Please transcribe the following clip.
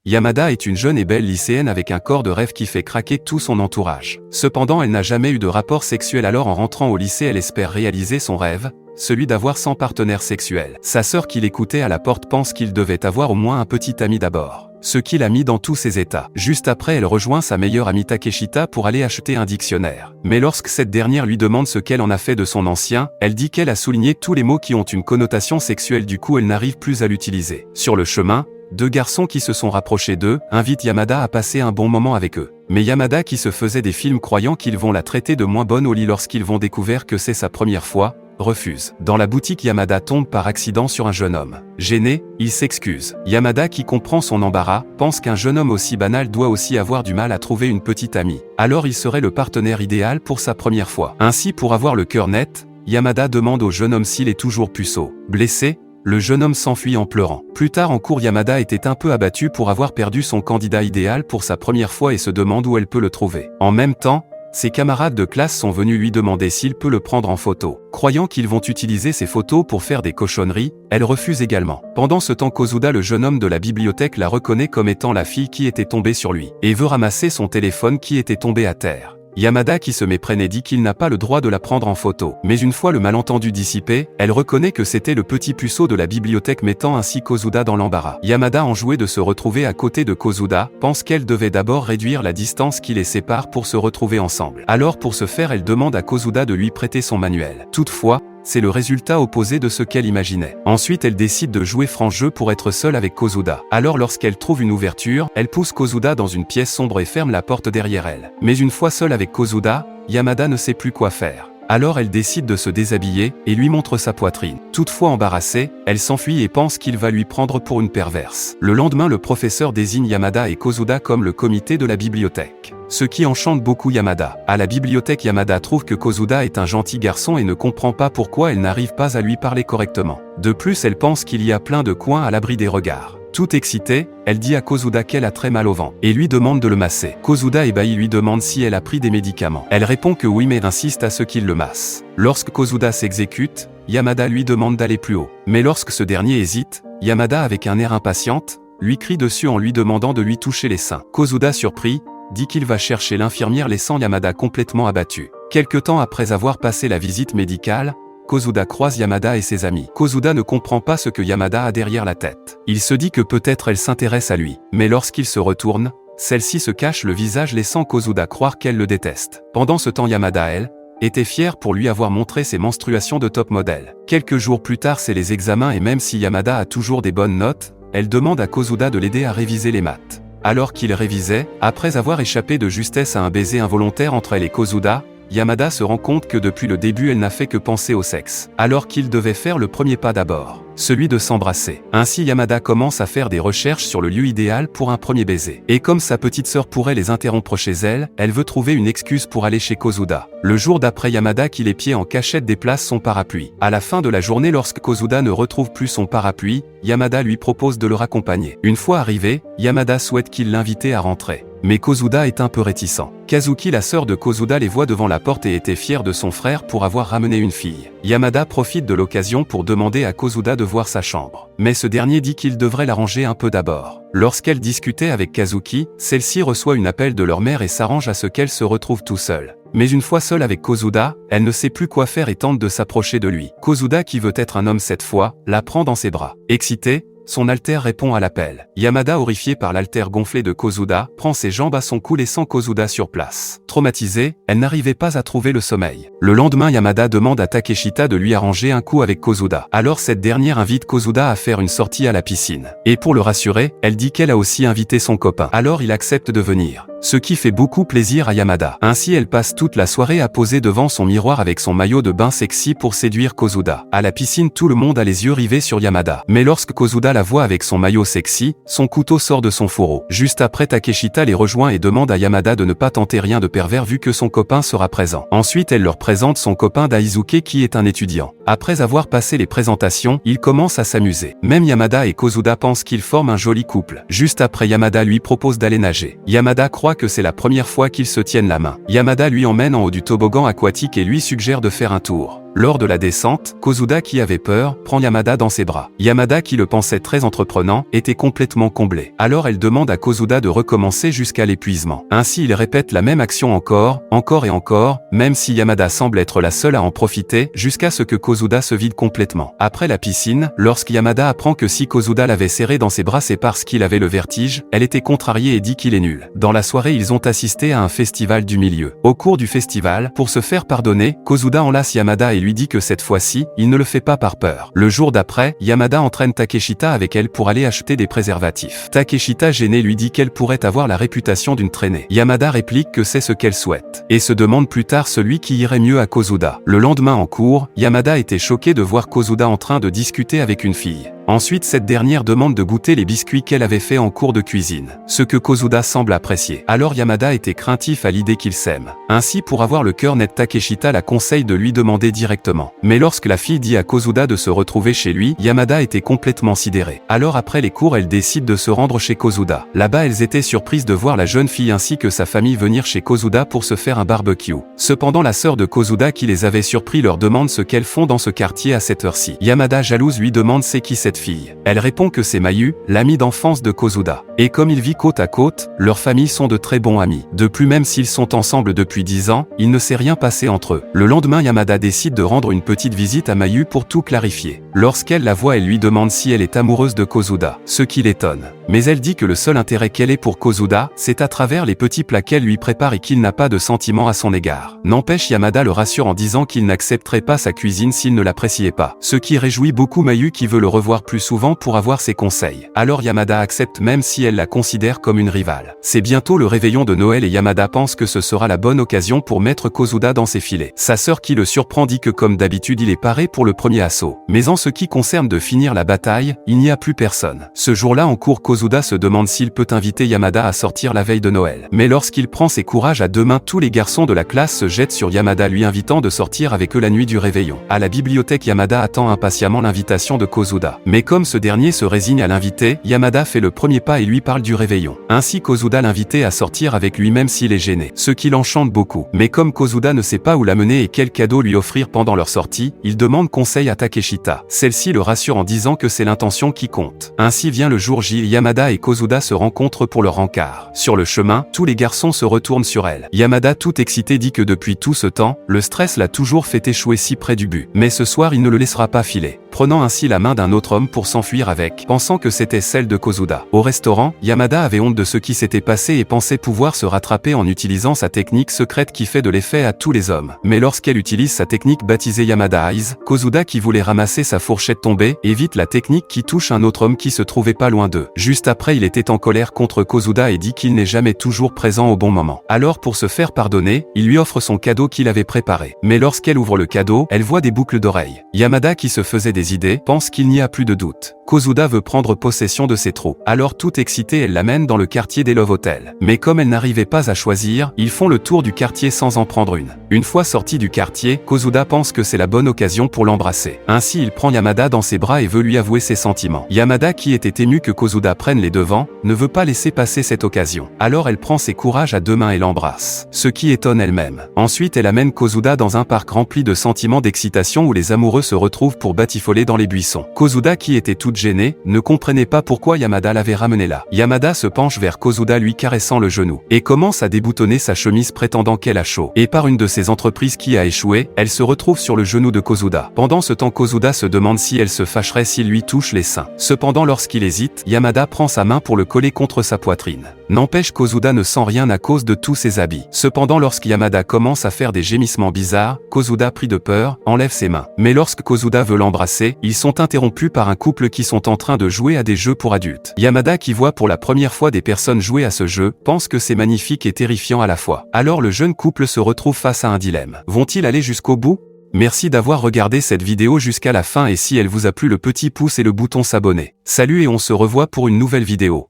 Yamada est une jeune et belle lycéenne avec un corps de rêve qui fait craquer tout son entourage. Cependant, elle n'a jamais eu de rapport sexuel, alors en rentrant au lycée, elle espère réaliser son rêve, celui d'avoir 100 partenaires sexuels. Sa sœur qui l'écoutait à la porte pense qu'il devait avoir au moins un petit ami d'abord, ce qui l'a mis dans tous ses états. Juste après, elle rejoint sa meilleure amie Takeshita pour aller acheter un dictionnaire. Mais lorsque cette dernière lui demande ce qu'elle en a fait de son ancien, elle dit qu'elle a souligné tous les mots qui ont une connotation sexuelle, du coup elle n'arrive plus à l'utiliser. Sur le chemin, deux garçons qui se sont rapprochés d'eux invitent Yamada à passer un bon moment avec eux. Mais Yamada, qui se faisait des films croyant qu'ils vont la traiter de moins bonne au lit lorsqu'ils vont découvrir que c'est sa première fois, refuse. Dans la boutique, Yamada tombe par accident sur un jeune homme. Gêné, il s'excuse. Yamada, qui comprend son embarras, pense qu'un jeune homme aussi banal doit aussi avoir du mal à trouver une petite amie. Alors il serait le partenaire idéal pour sa première fois. Ainsi, pour avoir le cœur net, Yamada demande au jeune homme s'il est toujours puceau. Blessé, le jeune homme s'enfuit en pleurant. Plus tard en cours, Yamada était un peu abattu pour avoir perdu son candidat idéal pour sa première fois et se demande où elle peut le trouver. En même temps, ses camarades de classe sont venus lui demander s'il peut le prendre en photo. Croyant qu'ils vont utiliser ces photos pour faire des cochonneries, elle refuse également. Pendant ce temps, Kosuda, le jeune homme de la bibliothèque, la reconnaît comme étant la fille qui était tombée sur lui, et veut ramasser son téléphone qui était tombé à terre. Yamada, qui se méprenne et dit qu'il n'a pas le droit de la prendre en photo. Mais une fois le malentendu dissipé, elle reconnaît que c'était le petit puceau de la bibliothèque, mettant ainsi Kosuda dans l'embarras. Yamada, enjouée de se retrouver à côté de Kosuda, pense qu'elle devait d'abord réduire la distance qui les sépare pour se retrouver ensemble. Alors pour ce faire, elle demande à Kosuda de lui prêter son manuel. Toutefois, c'est le résultat opposé de ce qu'elle imaginait. Ensuite, elle décide de jouer franc jeu pour être seule avec Kosuda. Alors lorsqu'elle trouve une ouverture, elle pousse Kosuda dans une pièce sombre et ferme la porte derrière elle. Mais une fois seule avec Kosuda, Yamada ne sait plus quoi faire. Alors elle décide de se déshabiller et lui montre sa poitrine. Toutefois embarrassée, elle s'enfuit et pense qu'il va lui prendre pour une perverse. Le lendemain, le professeur désigne Yamada et Kosuda comme le comité de la bibliothèque, ce qui enchante beaucoup Yamada. À la bibliothèque, Yamada trouve que Kosuda est un gentil garçon et ne comprend pas pourquoi elle n'arrive pas à lui parler correctement. De plus, elle pense qu'il y a plein de coins à l'abri des regards. Toute excitée, elle dit à Kosuda qu'elle a très mal au ventre et lui demande de le masser. Kosuda, ébahi, lui demande si elle a pris des médicaments. Elle répond que oui, mais insiste à ce qu'il le masse. Lorsque Kosuda s'exécute, Yamada lui demande d'aller plus haut. Mais lorsque ce dernier hésite, Yamada, avec un air impatiente, lui crie dessus en lui demandant de lui toucher les seins. Kosuda, surpris, dit qu'il va chercher l'infirmière, laissant Yamada complètement abattu. Quelque temps après avoir passé la visite médicale, Kosuda croise Yamada et ses amis. Kosuda ne comprend pas ce que Yamada a derrière la tête. Il se dit que peut-être elle s'intéresse à lui. Mais lorsqu'il se retourne, celle-ci se cache le visage, laissant Kosuda croire qu'elle le déteste. Pendant ce temps, Yamada, elle, était fière pour lui avoir montré ses menstruations de top modèle. Quelques jours plus tard, c'est les examens et même si Yamada a toujours des bonnes notes, elle demande à Kosuda de l'aider à réviser les maths. Alors qu'il révisait, après avoir échappé de justesse à un baiser involontaire entre elle et Kosuda, Yamada se rend compte que depuis le début elle n'a fait que penser au sexe, alors qu'il devait faire le premier pas d'abord, celui de s'embrasser. Ainsi Yamada commence à faire des recherches sur le lieu idéal pour un premier baiser. Et comme sa petite sœur pourrait les interrompre chez elle, elle veut trouver une excuse pour aller chez Kosuda. Le jour d'après, Yamada, qui les pieds en cachette, déplace son parapluie. À la fin de la journée, lorsque Kosuda ne retrouve plus son parapluie, Yamada lui propose de le raccompagner. Une fois arrivé, Yamada souhaite qu'il l'invite à rentrer. Mais Kosuda est un peu réticent. Kazuki, la sœur de Kosuda, les voit devant la porte et était fière de son frère pour avoir ramené une fille. Yamada profite de l'occasion pour demander à Kosuda de voir sa chambre. Mais ce dernier dit qu'il devrait la ranger un peu d'abord. Lorsqu'elle discutait avec Kazuki, celle-ci reçoit un appel de leur mère et s'arrange à ce qu'elle se retrouve tout seule. Mais une fois seule avec Kosuda, elle ne sait plus quoi faire et tente de s'approcher de lui. Kosuda, qui veut être un homme cette fois, la prend dans ses bras. Excitée, son alter répond à l'appel. Yamada, horrifiée par l'alter gonflé de Kosuda, prend ses jambes à son cou, laissant Kosuda sur place. Traumatisée, elle n'arrivait pas à trouver le sommeil. Le lendemain, Yamada demande à Takeshita de lui arranger un coup avec Kosuda. Alors cette dernière invite Kosuda à faire une sortie à la piscine. Et pour le rassurer, elle dit qu'elle a aussi invité son copain. Alors il accepte de venir, ce qui fait beaucoup plaisir à Yamada. Ainsi elle passe toute la soirée à poser devant son miroir avec son maillot de bain sexy pour séduire Kosuda. À la piscine, tout le monde a les yeux rivés sur Yamada. Mais lorsque Kosuda la voit avec son maillot sexy, son couteau sort de son fourreau. Juste après, Takeshita les rejoint et demande à Yamada de ne pas tenter rien de pervers vu que son copain sera présent. Ensuite, elle leur présente son copain Daisuke, qui est un étudiant. Après avoir passé les présentations, ils commencent à s'amuser. Même Yamada et Kosuda pensent qu'ils forment un joli couple. Juste après, Yamada lui propose d'aller nager. Yamada croit que c'est la première fois qu'ils se tiennent la main. Yamada lui emmène en haut du toboggan aquatique et lui suggère de faire un tour. Lors de la descente, Kosuda qui avait peur, prend Yamada dans ses bras. Yamada qui le pensait très entreprenant, était complètement comblé. Alors elle demande à Kosuda de recommencer jusqu'à l'épuisement. Ainsi il répète la même action encore et encore, même si Yamada semble être la seule à en profiter, jusqu'à ce que Kosuda se vide complètement. Après la piscine, lorsque Yamada apprend que si Kosuda l'avait serré dans ses bras c'est parce qu'il avait le vertige, elle était contrariée et dit qu'il est nul. Dans la soirée ils ont assisté à un festival du milieu. Au cours du festival, pour se faire pardonner, Kosuda enlace Yamada et lui dit que cette fois-ci, il ne le fait pas par peur. Le jour d'après, Yamada entraîne Takeshita avec elle pour aller acheter des préservatifs. Takeshita gêné lui dit qu'elle pourrait avoir la réputation d'une traînée. Yamada réplique que c'est ce qu'elle souhaite, et se demande plus tard celui qui irait mieux à Kosuda. Le lendemain en cours, Yamada était choqué de voir Kosuda en train de discuter avec une fille. Ensuite cette dernière demande de goûter les biscuits qu'elle avait fait en cours de cuisine, ce que Kosuda semble apprécier. Alors Yamada était craintif à l'idée qu'il s'aime. Ainsi pour avoir le cœur net Takeshita la conseille de lui demander directement. Mais lorsque la fille dit à Kosuda de se retrouver chez lui, Yamada était complètement sidéré. Alors après les cours elle décide de se rendre chez Kosuda. Là-bas elles étaient surprises de voir la jeune fille ainsi que sa famille venir chez Kosuda pour se faire un barbecue. Cependant la sœur de Kosuda qui les avait surpris leur demande ce qu'elles font dans ce quartier à cette heure-ci. Yamada jalouse lui demande c'est qui cette fille. Elle répond que c'est Mayu, l'amie d'enfance de Kosuda. Et comme ils vivent côte à côte, leurs familles sont de très bons amis. De plus même s'ils sont ensemble depuis 10 ans, il ne s'est rien passé entre eux. Le lendemain Yamada décide de rendre une petite visite à Mayu pour tout clarifier. Lorsqu'elle la voit elle lui demande si elle est amoureuse de Kosuda, ce qui l'étonne. Mais elle dit que le seul intérêt qu'elle ait pour Kosuda, c'est à travers les petits plats qu'elle lui prépare et qu'il n'a pas de sentiment à son égard. N'empêche Yamada le rassure en disant qu'il n'accepterait pas sa cuisine s'il ne l'appréciait pas. Ce qui réjouit beaucoup Mayu qui veut le revoir plus souvent pour avoir ses conseils. Alors Yamada accepte même si elle la considère comme une rivale. C'est bientôt le réveillon de Noël et Yamada pense que ce sera la bonne occasion pour mettre Kosuda dans ses filets. Sa sœur qui le surprend dit que comme d'habitude il est paré pour le premier assaut. Mais en ce qui concerne de finir la bataille, il n'y a plus personne. Ce jour-là en cours Kosuda se demande s'il peut inviter Yamada à sortir la veille de Noël. Mais lorsqu'il prend ses courages à deux mains tous les garçons de la classe se jettent sur Yamada lui invitant de sortir avec eux la nuit du réveillon. À la bibliothèque Yamada attend impatiemment l'invitation de Kosuda. Mais comme ce dernier se résigne à l'inviter, Yamada fait le premier pas et lui parle du réveillon. Ainsi Kosuda l'invitait à sortir avec lui même s'il est gêné, ce qui l'enchante beaucoup. Mais comme Kosuda ne sait pas où l'amener et quel cadeau lui offrir pendant leur sortie, il demande conseil à Takeshita. Celle-ci le rassure en disant que c'est l'intention qui compte. Ainsi vient le jour J, Yamada et Kosuda se rencontrent pour leur encart. Sur le chemin, tous les garçons se retournent sur elle. Yamada tout excité dit que depuis tout ce temps, le stress l'a toujours fait échouer si près du but. Mais ce soir il ne le laissera pas filer, prenant ainsi la main d'un autre homme pour s'enfuir avec, pensant que c'était celle de Kosuda. Au restaurant, Yamada avait honte de ce qui s'était passé et pensait pouvoir se rattraper en utilisant sa technique secrète qui fait de l'effet à tous les hommes. Mais lorsqu'elle utilise sa technique baptisée Yamada Eyes, Kosuda qui voulait ramasser sa fourchette tombée, évite la technique qui touche un autre homme qui se trouvait pas loin d'eux. Juste après il était en colère contre Kosuda et dit qu'il n'est jamais toujours présent au bon moment. Alors pour se faire pardonner, il lui offre son cadeau qu'il avait préparé. Mais lorsqu'elle ouvre le cadeau, elle voit des boucles d'oreilles. Yamada qui se faisait des idées, pense qu'il n'y a plus de doute. Kosuda veut prendre possession de ses trous. Alors toute excitée elle l'amène dans le quartier des Love Hotel. Mais comme elle n'arrivait pas à choisir, ils font le tour du quartier sans en prendre une. Une fois sorti du quartier, Kosuda pense que c'est la bonne occasion pour l'embrasser. Ainsi il prend Yamada dans ses bras et veut lui avouer ses sentiments. Yamada qui était émue que Kosuda prenne les devants, ne veut pas laisser passer cette occasion. Alors elle prend ses courages à deux mains et l'embrasse, ce qui étonne elle-même. Ensuite elle amène Kosuda dans un parc rempli de sentiments d'excitation où les amoureux se retrouvent pour batifoler dans les buissons. Kosuda qui était toute gênée, ne comprenait pas pourquoi Yamada l'avait ramené là. Yamada se penche vers Kosuda lui caressant le genou, et commence à déboutonner sa chemise prétendant qu'elle a chaud. Et par une de ses entreprises qui a échoué, elle se retrouve sur le genou de Kosuda. Pendant ce temps Kosuda se demande si elle se fâcherait s'il lui touche les seins. Cependant lorsqu'il hésite, Yamada prend sa main pour le coller contre sa poitrine. N'empêche Kosuda ne sent rien à cause de tous ses habits. Cependant lorsqu'Yamada commence à faire des gémissements bizarres, Kosuda pris de peur, enlève ses mains. Mais lorsque Kosuda veut l'embrasser, ils sont interrompus par un couple qui sont en train de jouer à des jeux pour adultes. Yamada qui voit pour la première fois des personnes jouer à ce jeu, pense que c'est magnifique et terrifiant à la fois. Alors le jeune couple se retrouve face à un dilemme. Vont-ils aller jusqu'au bout ? Merci d'avoir regardé cette vidéo jusqu'à la fin et si elle vous a plu le petit pouce et le bouton s'abonner. Salut et on se revoit pour une nouvelle vidéo.